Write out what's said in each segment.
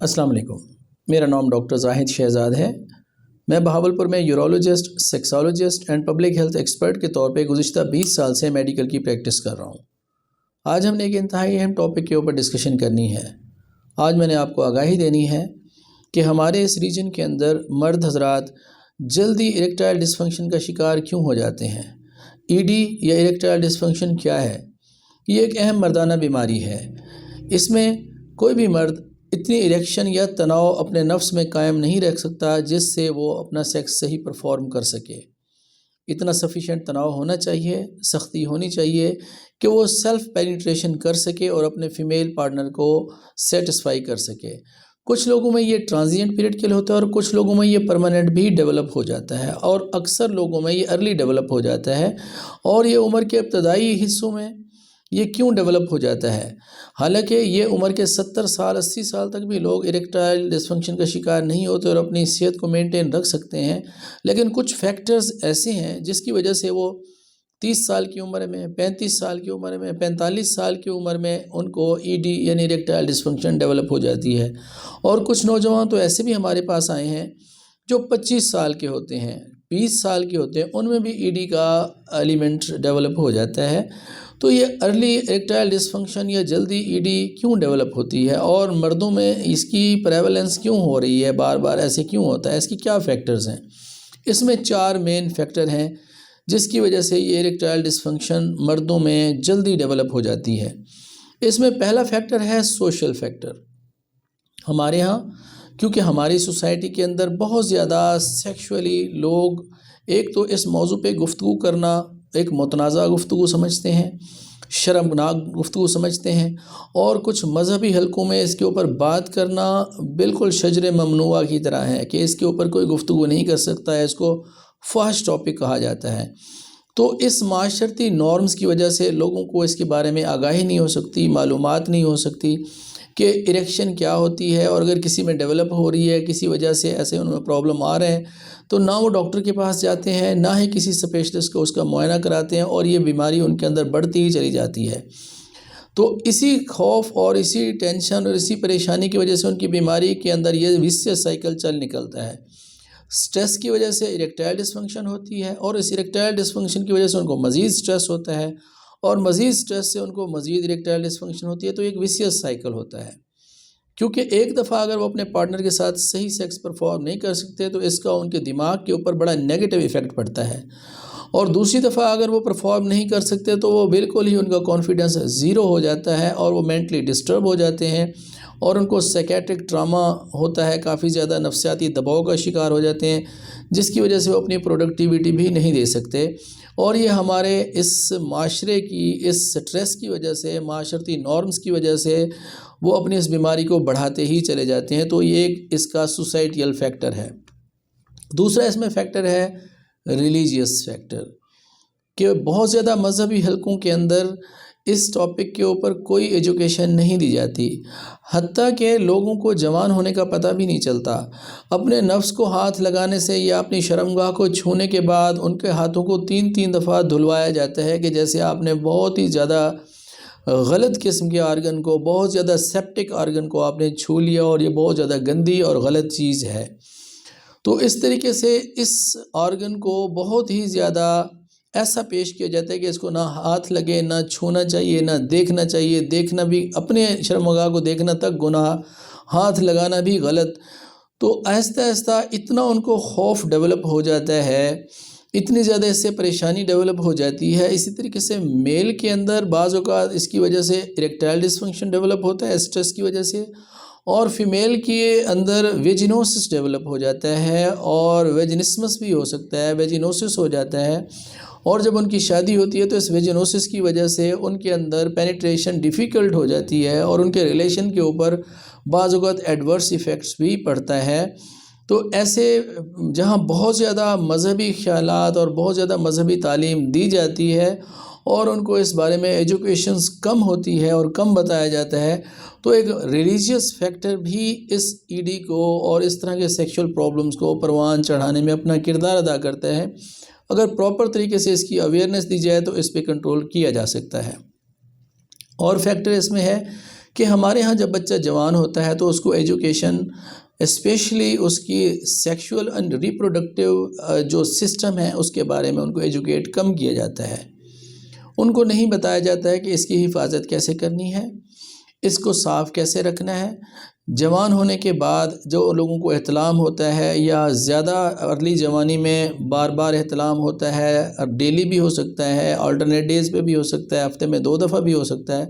السلام علیکم، میرا نام ڈاکٹر زاہد شہزاد ہے۔ میں بہاولپور میں urologist, sexologist and public health expert کے طور پہ گزشتہ 20 سال سے میڈیکل کی پریکٹس کر رہا ہوں۔ آج ہم نے ایک انتہائی اہم ٹاپک کے اوپر ڈسکشن کرنی ہے۔ آج میں نے آپ کو آگاہی دینی ہے کہ ہمارے اس ریجن کے اندر مرد حضرات جلدی اریکٹائل ڈسفنکشن کا شکار کیوں ہو جاتے ہیں۔ ای ڈی یا اریکٹائل ڈسفنکشن کیا ہے؟ یہ ایک اہم مردانہ بیماری ہے۔ اس میں کوئی بھی مرد اتنی اریکشن یا تناؤ اپنے نفس میں قائم نہیں رکھ سکتا جس سے وہ اپنا سیکس صحیح پرفارم کر سکے۔ اتنا سفیشینٹ تناؤ ہونا چاہیے، سختی ہونی چاہیے کہ وہ سیلف پینیٹریشن کر سکے اور اپنے فیمیل پارٹنر کو سیٹسفائی کر سکے۔ کچھ لوگوں میں یہ ٹرانزینٹ پیریڈ کے لیے ہوتا ہے اور کچھ لوگوں میں یہ پرماننٹ بھی ڈیولپ ہو جاتا ہے، اور اکثر لوگوں میں یہ ارلی ڈیولپ ہو جاتا ہے۔ اور یہ عمر کے ابتدائی حصوں میں یہ کیوں ڈیولپ ہو جاتا ہے؟ حالانکہ یہ عمر کے 70 سال 80 سال تک بھی لوگ اریکٹائل ڈسفنکشن کا شکار نہیں ہوتے اور اپنی صحت کو مینٹین رکھ سکتے ہیں، لیکن کچھ فیکٹرز ایسے ہیں جس کی وجہ سے وہ 30 سال کی عمر میں، 35 سال کی عمر میں، 45 سال کی عمر میں ان کو ای ڈی یعنی اریکٹائل ڈسفنکشن ڈیولپ ہو جاتی ہے۔ اور کچھ نوجوان تو ایسے بھی ہمارے پاس آئے ہیں جو 25 سال کے ہوتے ہیں، 20 سال کے ہوتے ہیں، ان میں بھی ای ڈی کا ایلیمنٹ ڈیولپ ہو جاتا ہے۔ تو یہ ارلی اریکٹائل ڈسفنکشن یا جلدی ای ڈی کیوں ڈیولپ ہوتی ہے اور مردوں میں اس کی پریویلنس کیوں ہو رہی ہے، بار بار ایسے کیوں ہوتا ہے، اس کی کیا فیکٹرز ہیں؟ اس میں 4 مین فیکٹر ہیں جس کی وجہ سے یہ اریکٹائل ڈسفنکشن مردوں میں جلدی ڈیولپ ہو جاتی ہے۔ اس میں پہلا فیکٹر ہے سوشل فیکٹر۔ ہمارے ہاں کیونکہ ہماری سوسائٹی کے اندر بہت زیادہ سیکشولی لوگ ایک تو اس موضوع پہ گفتگو کرنا ایک متنازع گفتگو سمجھتے ہیں، شرمناک گفتگو سمجھتے ہیں، اور کچھ مذہبی حلقوں میں اس کے اوپر بات کرنا بالکل شجر ممنوعہ کی طرح ہے کہ اس کے اوپر کوئی گفتگو نہیں کر سکتا ہے، اس کو فحش ٹاپک کہا جاتا ہے۔ تو اس معاشرتی نارمز کی وجہ سے لوگوں کو اس کے بارے میں آگاہی نہیں ہو سکتی، معلومات نہیں ہو سکتی کہ اریکشن کیا ہوتی ہے، اور اگر کسی میں ڈیولپ ہو رہی ہے، کسی وجہ سے ایسے ان میں پرابلم آ رہے ہیں، تو نہ وہ ڈاکٹر کے پاس جاتے ہیں، نہ ہی کسی اسپیشلسٹ کو اس کا معائنہ کراتے ہیں، اور یہ بیماری ان کے اندر بڑھتی ہی چلی جاتی ہے۔ تو اسی خوف اور اسی ٹینشن اور اسی پریشانی کی وجہ سے ان کی بیماری کے اندر یہ ویسیس سائیکل چل نکلتا ہے۔ سٹریس کی وجہ سے اریکٹائل ڈسفنکشن ہوتی ہے، اور اس اریکٹائل ڈسفنکشن کی وجہ سے ان کو مزید سٹریس ہوتا ہے، اور مزید سٹریس سے ان کو مزید اریکٹائل ڈسفنکشن ہوتی ہے، تو ایک ویسیس سائیکل ہوتا ہے۔ کیونکہ ایک دفعہ اگر وہ اپنے پارٹنر کے ساتھ صحیح سیکس پرفارم نہیں کر سکتے تو اس کا ان کے دماغ کے اوپر بڑا نیگیٹو ایفیکٹ پڑتا ہے، اور دوسری دفعہ اگر وہ پرفارم نہیں کر سکتے تو وہ بالکل ہی ان کا کانفیڈنس زیرو ہو جاتا ہے، اور وہ مینٹلی ڈسٹرب ہو جاتے ہیں، اور ان کو سائیکیٹرک ٹراما ہوتا ہے، کافی زیادہ نفسیاتی دباؤ کا شکار ہو جاتے ہیں، جس کی وجہ سے وہ اپنی پروڈکٹیوٹی بھی نہیں دے سکتے۔ اور یہ ہمارے اس معاشرے کی اس سٹریس کی وجہ سے، معاشرتی نارمز کی وجہ سے وہ اپنی اس بیماری کو بڑھاتے ہی چلے جاتے ہیں۔ تو یہ ایک اس کا سوسائٹیل فیکٹر ہے۔ دوسرا اس میں فیکٹر ہے ریلیجیس فیکٹر، کہ بہت زیادہ مذہبی حلقوں کے اندر اس ٹاپک کے اوپر کوئی ایجوکیشن نہیں دی جاتی، حتیٰ کہ لوگوں کو جوان ہونے کا پتہ بھی نہیں چلتا۔ اپنے نفس کو ہاتھ لگانے سے یا اپنی شرمگاہ کو چھونے کے بعد ان کے ہاتھوں کو 3 دفعہ دھلوایا جاتا ہے کہ جیسے آپ نے بہت ہی زیادہ غلط قسم کے آرگن کو، بہت زیادہ سیپٹک آرگن کو آپ نے چھو لیا، اور یہ بہت زیادہ گندی اور غلط چیز ہے۔ تو اس طریقے سے اس آرگن کو بہت ہی زیادہ ایسا پیش کیا جاتا ہے کہ اس کو نہ ہاتھ لگے، نہ چھونا چاہیے، نہ دیکھنا چاہیے، دیکھنا بھی اپنے شرمگاہ کو دیکھنا تک گناہ، ہاتھ لگانا بھی غلط۔ تو آہستہ آہستہ اتنا ان کو خوف ڈیولپ ہو جاتا ہے، اتنی زیادہ اس سے پریشانی ڈیولپ ہو جاتی ہے۔ اسی طریقے سے میل کے اندر بعض اوقات اس کی وجہ سے اریکٹائل ڈسفنکشن ڈیولپ ہوتا ہے اسٹریس کی وجہ سے، اور فیمیل کے اندر ویجینوسس ڈیولپ ہو جاتا ہے، اور ویجنسمس بھی ہو سکتا ہے، ویجینوسس ہو جاتا ہے، اور جب ان کی شادی ہوتی ہے تو اس ویجینوسس کی وجہ سے ان کے اندر پینیٹریشن ڈیفیکلٹ ہو جاتی ہے، اور ان کے ریلیشن کے اوپر بعض اوقات ایڈورس ایفیکٹس بھی پڑتا ہے۔ تو ایسے جہاں بہت زیادہ مذہبی خیالات اور بہت زیادہ مذہبی تعلیم دی جاتی ہے، اور ان کو اس بارے میں ایجوکیشنز کم ہوتی ہے اور کم بتایا جاتا ہے، تو ایک ریلیجیس فیکٹر بھی اس ای ڈی کو اور اس طرح کے سیکشل پرابلمز کو پروان چڑھانے میں اپنا کردار ادا کرتا ہے۔ اگر پراپر طریقے سے اس کی اویئرنیس دی جائے تو اس پہ کنٹرول کیا جا سکتا ہے۔ اور فیکٹر اس میں ہے کہ ہمارے ہاں جب بچہ جوان ہوتا ہے تو اس کو ایجوکیشن اسپیشلی اس کی سیکشول اینڈ ریپروڈکٹیو جو سسٹم ہے اس کے بارے میں ان کو ایجوکیٹ کم کیا جاتا ہے. ان کو نہیں بتایا جاتا ہے کہ اس کی حفاظت کیسے کرنی ہے، اس کو صاف کیسے رکھنا ہے. جوان ہونے کے بعد جو لوگوں کو احتلام ہوتا ہے یا زیادہ ارلی جوانی میں بار بار احتلام ہوتا ہے، ڈیلی بھی ہو سکتا ہے، آلٹرنیٹ ڈیز پہ بھی ہو سکتا ہے، ہفتے میں 2 دفعہ بھی ہو سکتا ہے،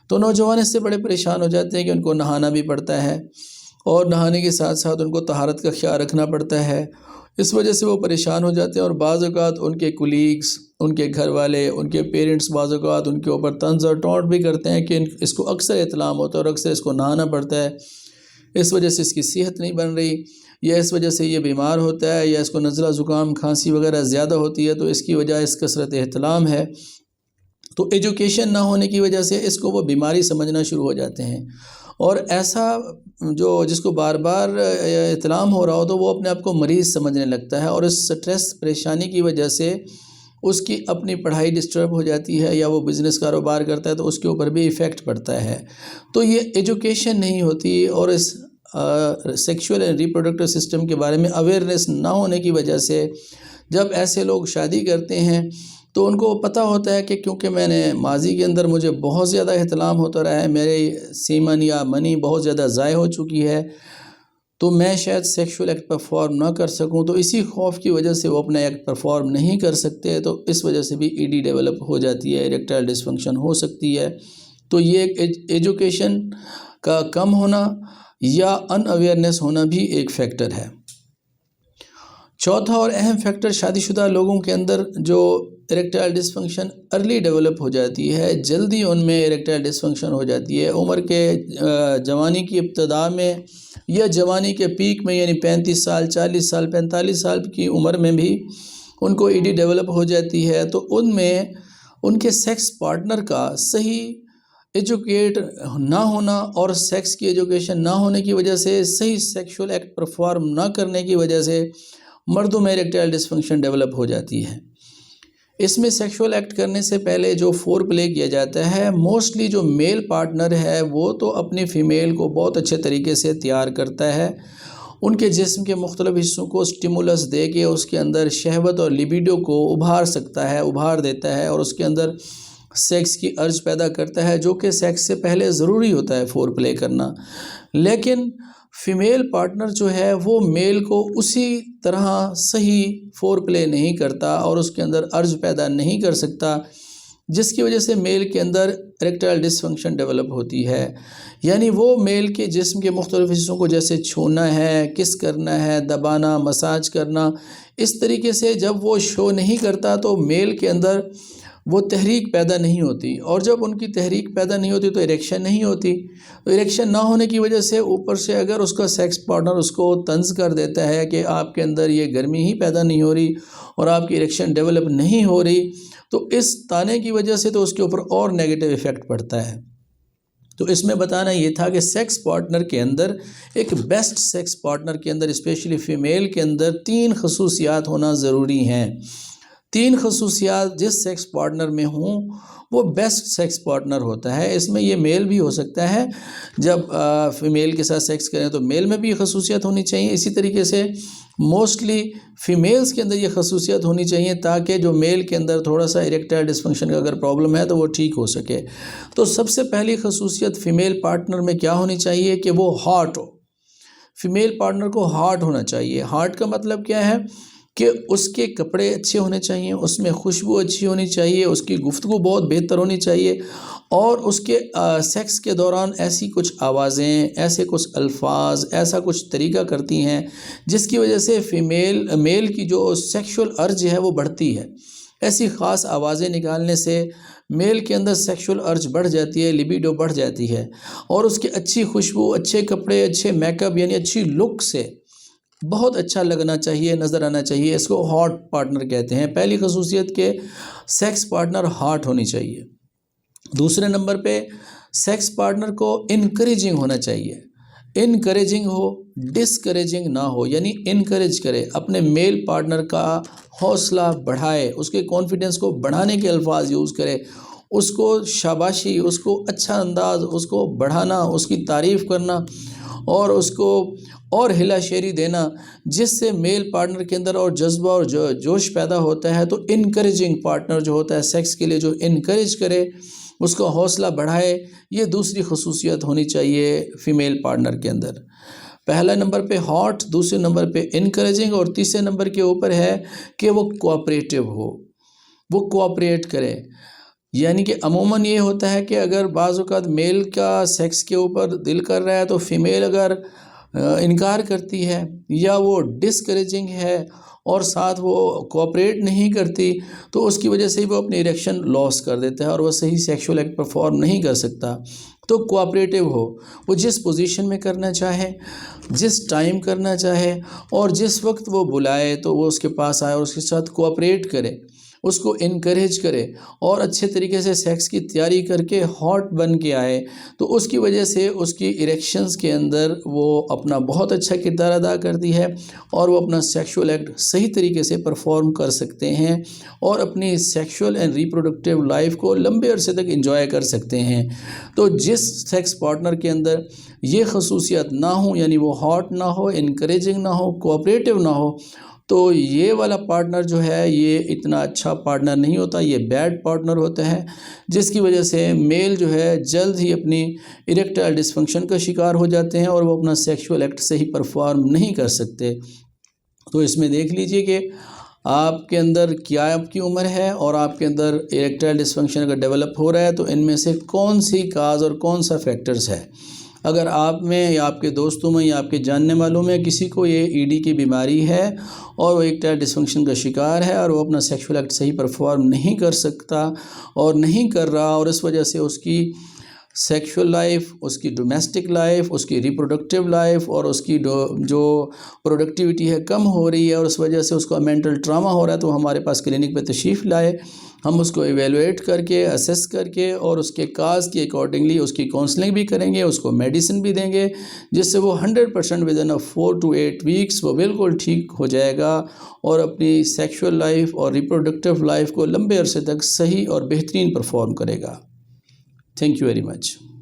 تو نوجوان اس سے بڑے پریشان ہو جاتے ہیں کہ ان کو نہانا بھی پڑتا ہے اور نہانے کے ساتھ ساتھ ان کو طہارت کا خیال رکھنا پڑتا ہے. اس وجہ سے وہ پریشان ہو جاتے ہیں اور بعض اوقات ان کے کولیگس، ان کے گھر والے، ان کے پیرنٹس بعض اوقات ان کے اوپر طنز اور ٹونٹ بھی کرتے ہیں کہ اس کو اکثر احتلام ہوتا ہے اور اکثر اس کو نہانا پڑتا ہے، اس وجہ سے اس کی صحت نہیں بن رہی، یا اس وجہ سے یہ بیمار ہوتا ہے، یا اس کو نزلہ زکام کھانسی وغیرہ زیادہ ہوتی ہے، تو اس کی وجہ اس کثرت احتلام ہے. تو ایجوکیشن نہ ہونے کی وجہ سے اس کو وہ بیماری سمجھنا شروع ہو جاتے ہیں، اور ایسا جو جس کو بار بار احتلام ہو رہا ہو تو وہ اپنے آپ کو مریض سمجھنے لگتا ہے، اور اس سٹریس پریشانی کی وجہ سے اس کی اپنی پڑھائی ڈسٹرب ہو جاتی ہے، یا وہ بزنس کاروبار کرتا ہے تو اس کے اوپر بھی ایفیکٹ پڑتا ہے. تو یہ ایجوکیشن نہیں ہوتی، اور اس سیکشول اینڈ ریپروڈکٹیو سسٹم کے بارے میں اویئرنیس نہ ہونے کی وجہ سے جب ایسے لوگ شادی کرتے ہیں تو ان کو پتہ ہوتا ہے کہ کیونکہ میں نے ماضی کے اندر مجھے بہت زیادہ احتلام ہوتا رہا ہے، میرے سیمن یا منی بہت زیادہ ضائع ہو چکی ہے، تو میں شاید سیکشول ایکٹ پرفارم نہ کر سکوں، تو اسی خوف کی وجہ سے وہ اپنا ایکٹ پرفارم نہیں کر سکتے، تو اس وجہ سے بھی ای ڈی ڈیولپ ہو جاتی ہے، ایریکٹائل ڈسفنکشن ہو سکتی ہے. تو یہ ایجوکیشن کا کم ہونا یا ان اویئرنیس ہونا بھی ایک فیکٹر ہے. چوتھا اور اہم فیکٹر شادی شدہ لوگوں کے اندر جو ایریکٹائل ڈسفنکشن ارلی ڈیولپ ہو جاتی ہے، جلدی ان میں ایریکٹائل ڈسفنکشن ہو جاتی ہے، عمر کے جوانی کی ابتدا میں یا جوانی کے پیک میں، یعنی 35 سال 40 سال 45 سال کی عمر میں بھی ان کو ای ڈی ڈیولپ ہو جاتی ہے. تو ان میں ان کے سیکس پارٹنر کا صحیح ایجوکیٹ نہ ہونا اور سیکس کی ایجوکیشن نہ ہونے کی وجہ سے، صحیح سیکشول ایکٹ پرفارم نہ کرنے کی وجہ سے مردوں میں ایریکٹائل ڈسفنکشن ڈیولپ ہو جاتی ہے. اس میں سیکشول ایکٹ کرنے سے پہلے جو فور پلے کیا جاتا ہے، موسٹلی جو میل پارٹنر ہے وہ تو اپنی فیمیل کو بہت اچھے طریقے سے تیار کرتا ہے، ان کے جسم کے مختلف حصوں کو سٹیمولس دے کے اس کے اندر شہوت اور لیبیڈو کو ابھار دیتا ہے، اور اس کے اندر سیکس کی ارج پیدا کرتا ہے، جو کہ سیکس سے پہلے ضروری ہوتا ہے فور پلے کرنا. لیکن فیمیل پارٹنر جو ہے وہ میل کو اسی طرح صحیح فور پلے نہیں کرتا اور اس کے اندر ارج پیدا نہیں کر سکتا، جس کی وجہ سے میل کے اندر ایریکٹائل ڈسفنکشن ڈیولپ ہوتی ہے. یعنی وہ میل کے جسم کے مختلف حصوں کو جیسے چھونا ہے، کس کرنا ہے، دبانا، مساج کرنا، اس طریقے سے جب وہ شو نہیں کرتا تو میل کے اندر وہ تحریک پیدا نہیں ہوتی، اور جب ان کی تحریک پیدا نہیں ہوتی تو اریکشن نہیں ہوتی. تو اریکشن نہ ہونے کی وجہ سے اوپر سے اگر اس کا سیکس پارٹنر اس کو طنز کر دیتا ہے کہ آپ کے اندر یہ گرمی ہی پیدا نہیں ہو رہی اور آپ کی اریکشن ڈیولپ نہیں ہو رہی، تو اس تانے کی وجہ سے تو اس کے اوپر اور نیگیٹو ایفیکٹ پڑتا ہے. تو اس میں بتانا یہ تھا کہ سیکس پارٹنر کے اندر، ایک بیسٹ سیکس پارٹنر کے اندر اسپیشلی فیمیل کے اندر 3 خصوصیات ہونا ضروری ہیں. 3 خصوصیات جس سیکس پارٹنر میں ہوں وہ بیسٹ سیکس پارٹنر ہوتا ہے. اس میں یہ میل بھی ہو سکتا ہے، جب فیمیل کے ساتھ سیکس کریں تو میل میں بھی یہ خصوصیت ہونی چاہیے. اسی طریقے سے موسٹلی فیمیلز کے اندر یہ خصوصیت ہونی چاہیے تاکہ جو میل کے اندر تھوڑا سا ایریکٹائل ڈسفنکشن کا اگر پرابلم ہے تو وہ ٹھیک ہو سکے. تو سب سے پہلی خصوصیت فیمیل پارٹنر میں کیا ہونی چاہیے کہ وہ ہاٹ ہو. فیمیل پارٹنر کو ہاٹ ہونا چاہیے. ہاٹ کا مطلب کیا ہے کہ اس کے کپڑے اچھے ہونے چاہیے، اس میں خوشبو اچھی ہونی چاہیے، اس کی گفتگو بہت بہتر ہونی چاہیے، اور اس کے سیکس کے دوران ایسی کچھ آوازیں، ایسے کچھ الفاظ، ایسا کچھ طریقہ کرتی ہیں جس کی وجہ سے میل کی جو سیکشول ارج ہے وہ بڑھتی ہے. ایسی خاص آوازیں نکالنے سے میل کے اندر سیکشول ارج بڑھ جاتی ہے، لیبیڈو بڑھ جاتی ہے، اور اس کے اچھی خوشبو، اچھے کپڑے، اچھے میک اپ، یعنی اچھی لک سے بہت اچھا لگنا چاہیے، نظر آنا چاہیے. اس کو ہاٹ پارٹنر کہتے ہیں. پہلی خصوصیت کے سیکس پارٹنر ہاٹ ہونی چاہیے. دوسرے نمبر پہ سیکس پارٹنر کو انکریجنگ ہونا چاہیے. انکریجنگ ہو، ڈسکریجنگ نہ ہو، یعنی انکریج کرے، اپنے میل پارٹنر کا حوصلہ بڑھائے، اس کے کانفیڈنس کو بڑھانے کے الفاظ یوز کرے، اس کو شاباشی، اس کو اچھا انداز، اس کو بڑھانا، اس کی تعریف کرنا اور اس کو اور ہلا شیری دینا، جس سے میل پارٹنر کے اندر اور جذبہ اور جوش پیدا ہوتا ہے۔ تو انکریجنگ پارٹنر جو ہوتا ہے سیکس کے لیے، جو انکریج کرے، اس کا حوصلہ بڑھائے، یہ دوسری خصوصیت ہونی چاہیے فیمیل پارٹنر کے اندر۔ پہلا نمبر پہ ہاٹ، دوسرے نمبر پہ انکریجنگ، اور تیسرے نمبر کے اوپر ہے کہ وہ کوآپریٹو ہو، وہ کوآپریٹ کرے۔ یعنی کہ عموماً یہ ہوتا ہے کہ اگر بعض اوقات میل کا سیکس کے اوپر دل کر رہا ہے تو فیمیل اگر انکار کرتی ہے یا وہ ڈسکریجنگ ہے اور ساتھ وہ کوآپریٹ نہیں کرتی، تو اس کی وجہ سے وہ اپنی اریکشن لاس کر دیتا ہے اور وہ صحیح سیکشول ایکٹ پرفارم نہیں کر سکتا۔ تو کوآپریٹو ہو، وہ جس پوزیشن میں کرنا چاہے، جس ٹائم کرنا چاہے اور جس وقت وہ بلائے تو وہ اس کے پاس آئے اور اس کے ساتھ کوآپریٹ کرے، اس کو انکریج کرے اور اچھے طریقے سے سیکس کی تیاری کر کے ہاٹ بن کے آئے، تو اس کی وجہ سے اس کی اریکشنز کے اندر وہ اپنا بہت اچھا کردار ادا کرتی ہے اور وہ اپنا سیکشول ایکٹ صحیح طریقے سے پرفارم کر سکتے ہیں اور اپنی سیکشول اینڈ ریپروڈکٹیو لائف کو لمبے عرصے تک انجوائے کر سکتے ہیں۔ تو جس سیکس پارٹنر کے اندر یہ خصوصیت نہ ہو، یعنی وہ ہاٹ نہ ہو، انکریجنگ نہ ہو، کوآپریٹو نہ ہو، تو یہ والا پارٹنر جو ہے یہ اتنا اچھا پارٹنر نہیں ہوتا، یہ بیڈ پارٹنر ہوتا ہے، جس کی وجہ سے میل جو ہے جلد ہی اپنی اریکٹائل ڈسفنکشن کا شکار ہو جاتے ہیں اور وہ اپنا سیکشول ایکٹ صحیح پرفارم نہیں کر سکتے۔ تو اس میں دیکھ لیجئے کہ آپ کے اندر کیا آپ کی عمر ہے اور آپ کے اندر اریکٹائل ڈسفنکشن اگر ڈیولپ ہو رہا ہے تو ان میں سے کون سی کاز اور کون سا فیکٹرز ہے۔ اگر آپ میں یا آپ کے دوستوں میں یا آپ کے جاننے والوں میں کسی کو یہ ای ڈی کی بیماری ہے اور وہ اریکٹائل ڈسفنکشن کا شکار ہے اور وہ اپنا سیکشول ایکٹ صحیح پرفارم نہیں کر سکتا اور نہیں کر رہا، اور اس وجہ سے اس کی سیکشول لائف، اس کی ڈومیسٹک لائف، اس کی ریپروڈکٹیو لائف اور اس کی جو پروڈکٹیوٹی ہے کم ہو رہی ہے اور اس وجہ سے اس کو مینٹل ٹراما ہو رہا ہے، تو ہمارے پاس کلینک پہ تشریف لائے، ہم اس کو ایویلویٹ کر کے، اسیس کر کے اور اس کے کاز کے اکارڈنگلی اس کی کاؤنسلنگ بھی کریں گے، اس کو میڈیسن بھی دیں گے، جس سے وہ 100% ود ان 4 to 8 weeks وہ بالکل ٹھیک ہو جائے گا اور اپنی سیکشول لائف اور ریپروڈکٹیو لائف کو لمبے عرصے تک صحیح اور بہترین پرفارم کرے گا۔ Thank you very much.